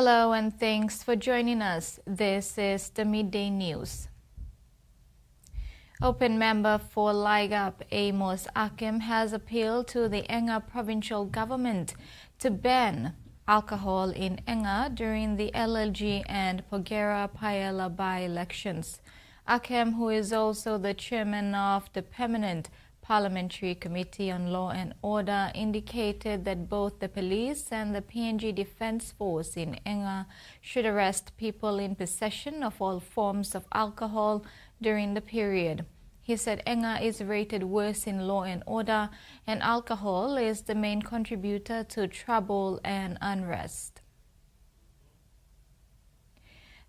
Hello and thanks for joining us. This is the Midday News. Open member for Ligap Amos Akim has appealed to the Enga provincial government to ban alcohol in Enga during the LLG and Pogera Paella by-elections. Akim, who is also the chairman of the Permanent Parliamentary Committee on Law and Order, indicated that both the police and the PNG Defence Force in Enga should arrest people in possession of all forms of alcohol during the period. He said Enga is rated worse in law and order, and alcohol is the main contributor to trouble and unrest.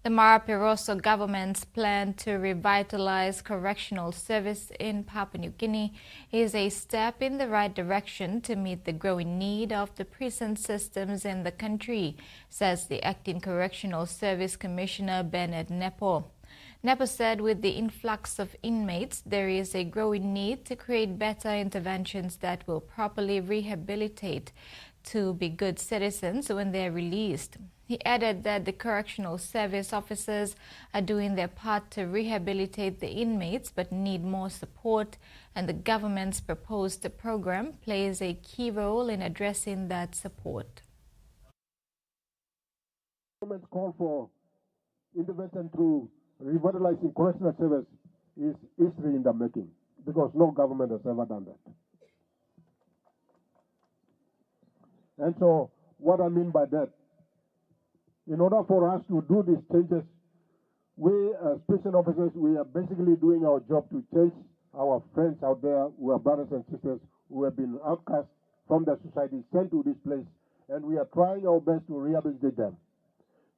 The Marapiroso government's plan to revitalize correctional service in Papua New Guinea is a step in the right direction to meet the growing need of the prison systems in the country, says the acting Correctional Service Commissioner Bennett Nepo. Nepo said with the influx of inmates, there is a growing need to create better interventions that will properly rehabilitate to be good citizens when they are released. He added that the correctional service officers are doing their part to rehabilitate the inmates but need more support, and the government's proposed program plays a key role in addressing that support. The government's call for intervention through revitalizing correctional service is history in the making, because no government has ever done that. And so what I mean by that, in order for us to do these changes, we as prison officers, we are basically doing our job to change our friends out there who are brothers and sisters who have been outcast from the society, sent to this place, and we are trying our best to rehabilitate them.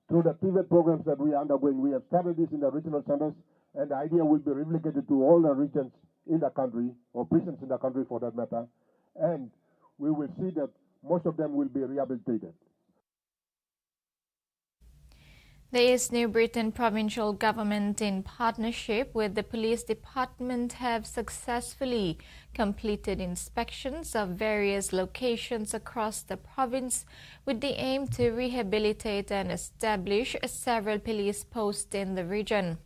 Through the pivot programs that we are undergoing, we have started this in the regional centers, and the idea will be replicated to all the regions in the country, or prisons in the country for that matter, and we will see that most of them will be rehabilitated. The East New Britain provincial government, in partnership with the police department, have successfully completed inspections of various locations across the province with the aim to rehabilitate and establish several police posts in the region.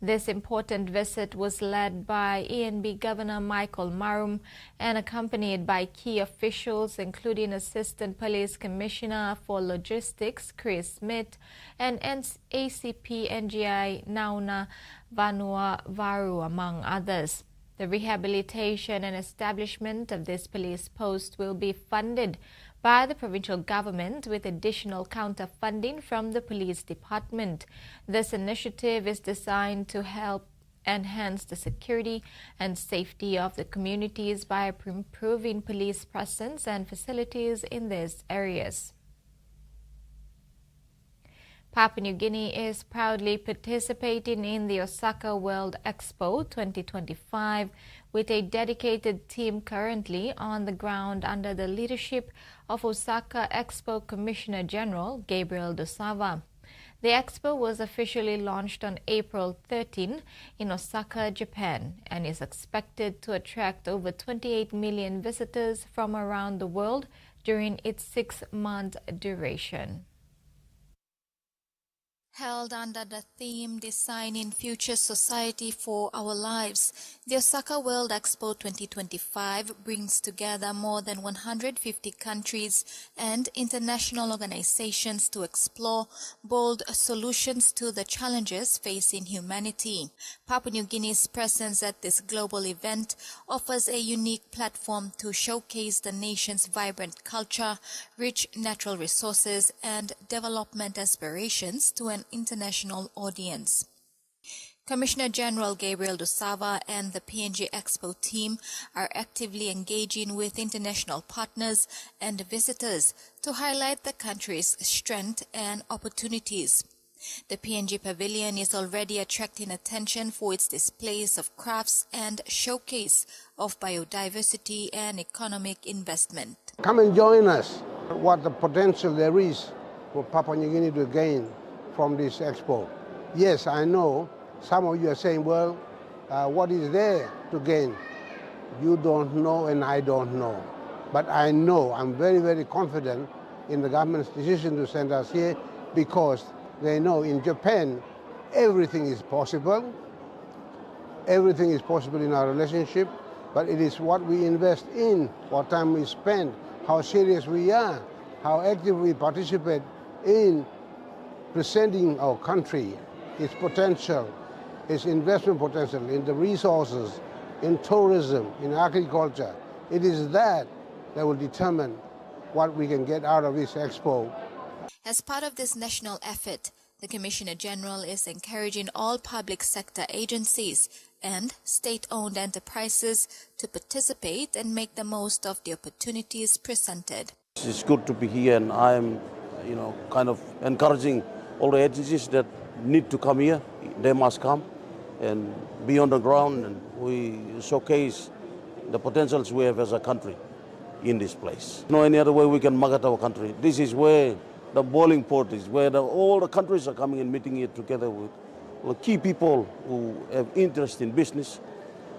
This important visit was led by ENB Governor Michael Marum and accompanied by key officials including Assistant Police Commissioner for Logistics Chris Smith and ACP NGI Nauna Vanua Varu, among others. The rehabilitation and establishment of this police post will be funded by the provincial government with additional counter-funding from the police department. This initiative is designed to help enhance the security and safety of the communities by improving police presence and facilities in these areas. Papua New Guinea is proudly participating in the Osaka World Expo 2025 with a dedicated team currently on the ground under the leadership of Osaka Expo Commissioner General Gabriel Dosava. The Expo was officially launched on April 13 in Osaka, Japan, and is expected to attract over 28 million visitors from around the world during its 6-month duration. Held under the theme Designing Future Society for Our Lives, the Osaka World Expo 2025 brings together more than 150 countries and international organizations to explore bold solutions to the challenges facing humanity. Papua New Guinea's presence at this global event offers a unique platform to showcase the nation's vibrant culture, rich natural resources, and development aspirations to an international audience. Commissioner General Gabriel Dosava and the PNG Expo team are actively engaging with international partners and visitors to highlight the country's strength and opportunities. The PNG Pavilion is already attracting attention for its displays of crafts and showcase of biodiversity and economic investment. Come and join us. What the potential there is for Papua New Guinea to gain from this expo. Yes, I know some of you are saying, well, what is there to gain? You don't know and I don't know. But I know, I'm very, very confident in the government's decision to send us here because they know in Japan everything is possible. Everything is possible in our relationship, but it is what we invest in, what time we spend, how serious we are, how active we participate in presenting our country, its potential, its investment potential in the resources, in tourism, in agriculture. It is that will determine what we can get out of this expo. As part of this national effort, the Commissioner General is encouraging all public sector agencies and state-owned enterprises to participate and make the most of the opportunities presented. It's good to be here, and I'm, kind of encouraging all the agencies that need to come here. They must come and be on the ground, and we showcase the potentials we have as a country in this place. No any other way we can market our country. This is where the boiling pot is, where all the countries are coming and meeting here together with key people who have interest in business,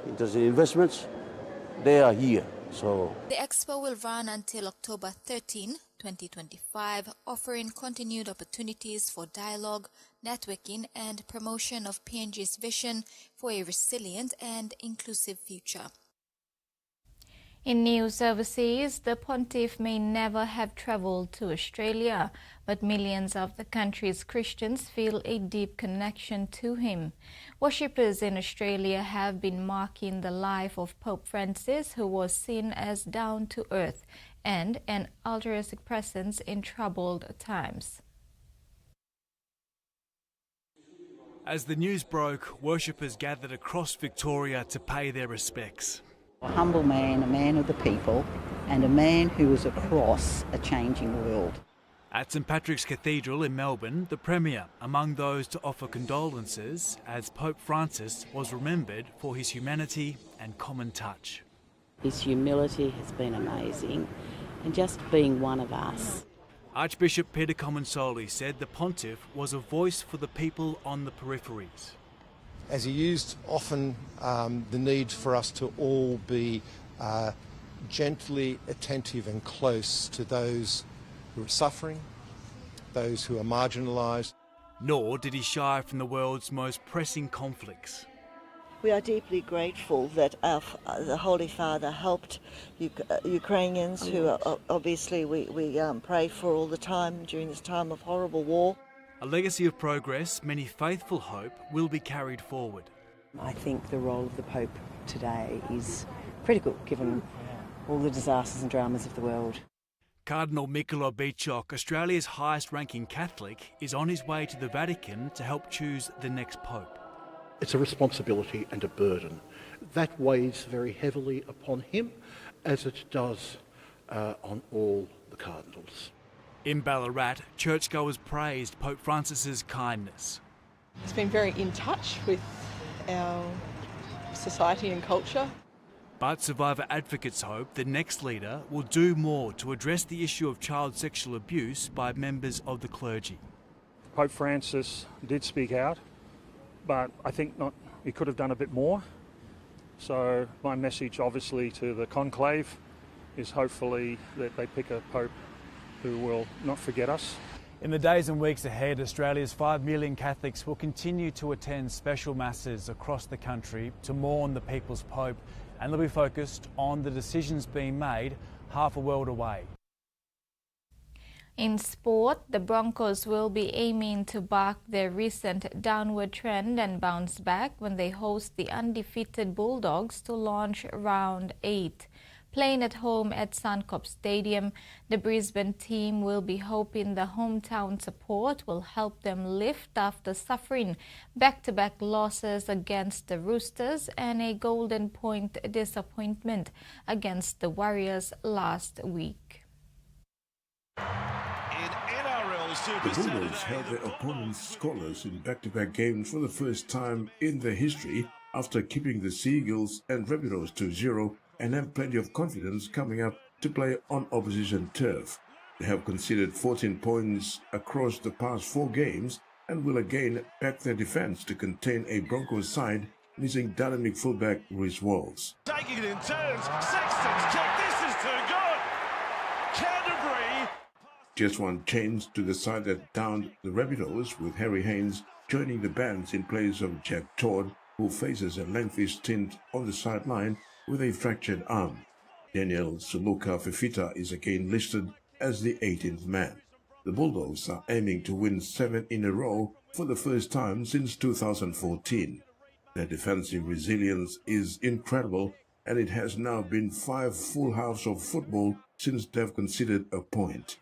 interest in investments. They are here. So the expo will run until October 13, 2025, offering continued opportunities for dialogue, networking and promotion of PNG's vision for a resilient and inclusive future. In news overseas, the pontiff may never have travelled to Australia, but millions of the country's Christians feel a deep connection to him. Worshippers in Australia have been marking the life of Pope Francis, who was seen as down-to-earth and an altruistic presence in troubled times. As the news broke, worshippers gathered across Victoria to pay their respects. A humble man, a man of the people, and a man who was across a changing world. At St Patrick's Cathedral in Melbourne, the Premier among those to offer condolences as Pope Francis was remembered for his humanity and common touch. His humility has been amazing, and just being one of us. Archbishop Peter Comensoli said the pontiff was a voice for the people on the peripheries. As he used often the need for us to all be gently attentive and close to those who are suffering, those who are marginalised. Nor did he shy from the world's most pressing conflicts. We are deeply grateful that the Holy Father helped Ukrainians who are, obviously we pray for all the time during this time of horrible war. A legacy of progress many faithful hope will be carried forward. I think the role of the Pope today is critical given all the disasters and dramas of the world. Cardinal Michael Obichok, Australia's highest-ranking Catholic, is on his way to the Vatican to help choose the next Pope. It's a responsibility and a burden. That weighs very heavily upon him, as it does on all the cardinals. In Ballarat, churchgoers praised Pope Francis's kindness. He's been very in touch with our society and culture. But survivor advocates hope the next leader will do more to address the issue of child sexual abuse by members of the clergy. Pope Francis did speak out, but I think he could have done a bit more. So my message obviously to the conclave is hopefully that they pick a pope who will not forget us. In the days and weeks ahead, Australia's 5 million Catholics will continue to attend special masses across the country to mourn the people's Pope, and they'll be focused on the decisions being made half a world away. In sport, the Broncos will be aiming to buck their recent downward trend and bounce back when they host the undefeated Bulldogs to launch round 8. Playing at home at Suncorp Stadium, the Brisbane team will be hoping the hometown support will help them lift after suffering back-to-back losses against the Roosters and a Golden Point disappointment against the Warriors last week. The Bulldogs held their opponents scoreless in back-to-back games for the first time in their history after keeping the Seagulls and Rabbitohs to 0 and have plenty of confidence coming up to play on opposition turf. They have conceded 14 points across the past 4 games and will again back their defence to contain a Broncos side missing dynamic fullback Rhys Walls. Taking it in turns, Sexton's kick, this is too good! Canterbury! Just one change to the side that downed the Rabbitohs, with Harry Haynes joining the Bans in place of Jack Todd, who faces a lengthy stint on the sideline with a fractured arm. Daniel Suluka Fifita is again listed as the 18th man. The Bulldogs are aiming to win 7 in a row for the first time since 2014. Their defensive resilience is incredible, and it has now been 5 full halves of football since they've conceded a point.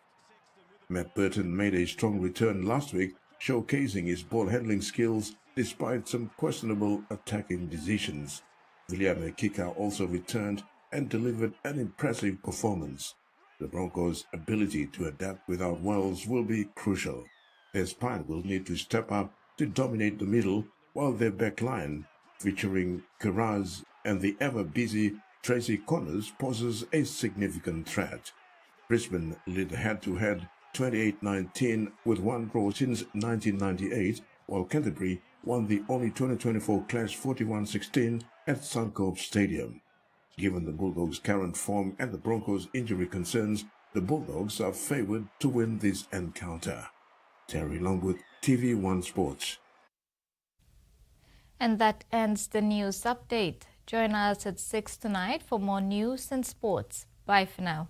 Matt Burton made a strong return last week, showcasing his ball-handling skills despite some questionable attacking decisions. William Kika also returned and delivered an impressive performance. The Broncos' ability to adapt without Wells will be crucial. Their spine will need to step up to dominate the middle, while their back line, featuring Karaz and the ever-busy Tracy Connors, poses a significant threat. Brisbane led head-to-head 28-19 with one draw since 1998, while Canterbury won the only 2024 Clash 41-16 at Suncorp Stadium. Given the Bulldogs' current form and the Broncos' injury concerns, the Bulldogs are favoured to win this encounter. Terry Longwood, TV1 Sports. And that ends the news update. Join us at 6 tonight for more news and sports. Bye for now.